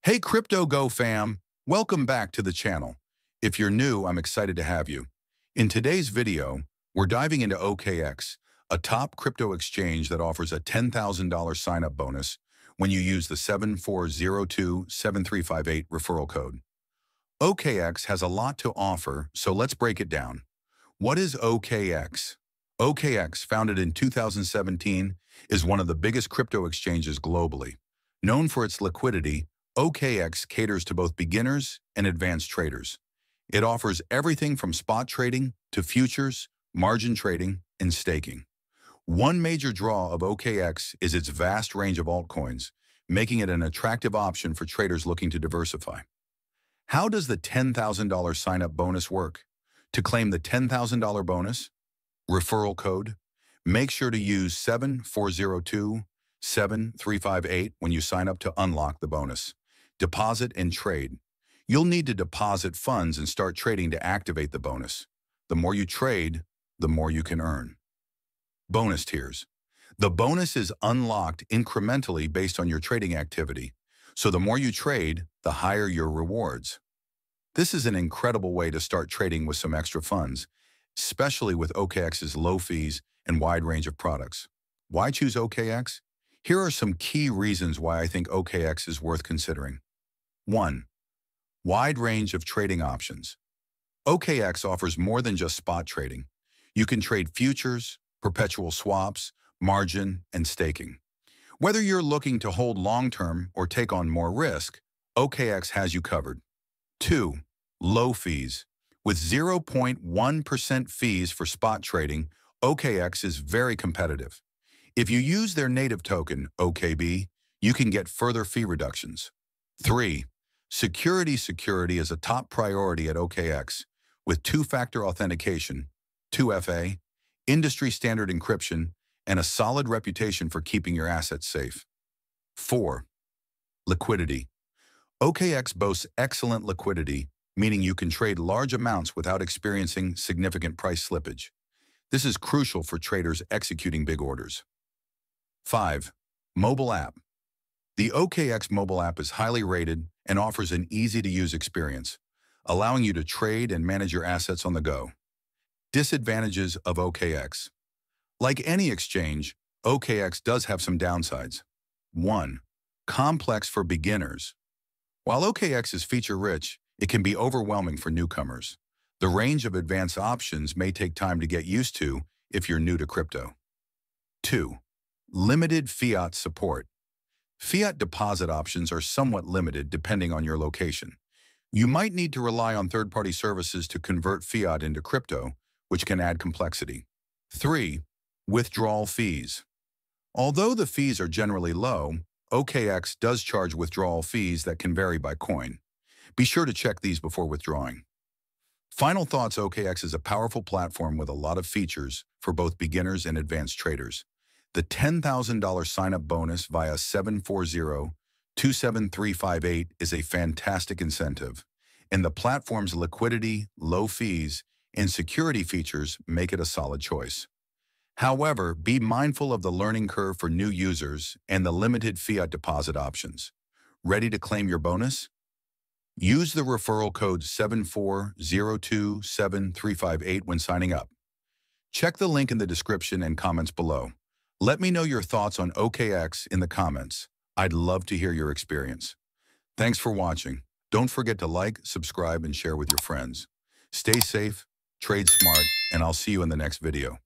Hey Crypto Go fam, welcome back to the channel. If you're new, I'm excited to have you. In today's video, we're diving into OKX, a top crypto exchange that offers a $10,000 sign-up bonus when you use the 74027358 referral code. OKX has a lot to offer, so let's break it down. What is OKX? OKX, founded in 2017, is one of the biggest crypto exchanges globally. Known for its liquidity, OKX caters to both beginners and advanced traders. It offers everything from spot trading to futures, margin trading, and staking. One major draw of OKX is its vast range of altcoins, making it an attractive option for traders looking to diversify. How does the $10,000 sign-up bonus work? To claim the $10,000 bonus, referral code, make sure to use 74027358 when you sign up to unlock the bonus. Deposit and trade. You'll need to deposit funds and start trading to activate the bonus. The more you trade, the more you can earn. Bonus tiers. The bonus is unlocked incrementally based on your trading activity. So the more you trade, the higher your rewards. This is an incredible way to start trading with some extra funds, especially with OKX's low fees and wide range of products. Why choose OKX? Here are some key reasons why I think OKX is worth considering. 1. Wide range of trading options. OKX offers more than just spot trading. You can trade futures, perpetual swaps, margin, and staking. Whether you're looking to hold long-term or take on more risk, OKX has you covered. 2. Low fees. With 0.1% fees for spot trading, OKX is very competitive. If you use their native token, OKB, you can get further fee reductions. 3. Security is a top priority at OKX, with two-factor authentication, 2FA, industry-standard encryption, and a solid reputation for keeping your assets safe. 4. Liquidity. OKX boasts excellent liquidity, meaning you can trade large amounts without experiencing significant price slippage. This is crucial for traders executing big orders. 5. Mobile app. The OKX mobile app is highly rated and offers an easy-to-use experience, allowing you to trade and manage your assets on the go. Disadvantages of OKX. Like any exchange, OKX does have some downsides. 1. Complex for beginners. While OKX is feature-rich, it can be overwhelming for newcomers. The range of advanced options may take time to get used to if you're new to crypto. 2. Limited fiat support. Fiat deposit options are somewhat limited depending on your location. You might need to rely on third-party services to convert fiat into crypto, which can add complexity. 3. Withdrawal fees. Although the fees are generally low, OKX does charge withdrawal fees that can vary by coin. Be sure to check these before withdrawing. Final thoughts: OKX is a powerful platform with a lot of features for both beginners and advanced traders. The $10,000 sign-up bonus via 74027358 is a fantastic incentive, and the platform's liquidity, low fees, and security features make it a solid choice. However, be mindful of the learning curve for new users and the limited fiat deposit options. Ready to claim your bonus? Use the referral code 74027358 when signing up. Check the link in the description and comments below. Let me know your thoughts on OKX in the comments. I'd love to hear your experience. Thanks for watching. Don't forget to like, subscribe, and share with your friends. Stay safe, trade smart, and I'll see you in the next video.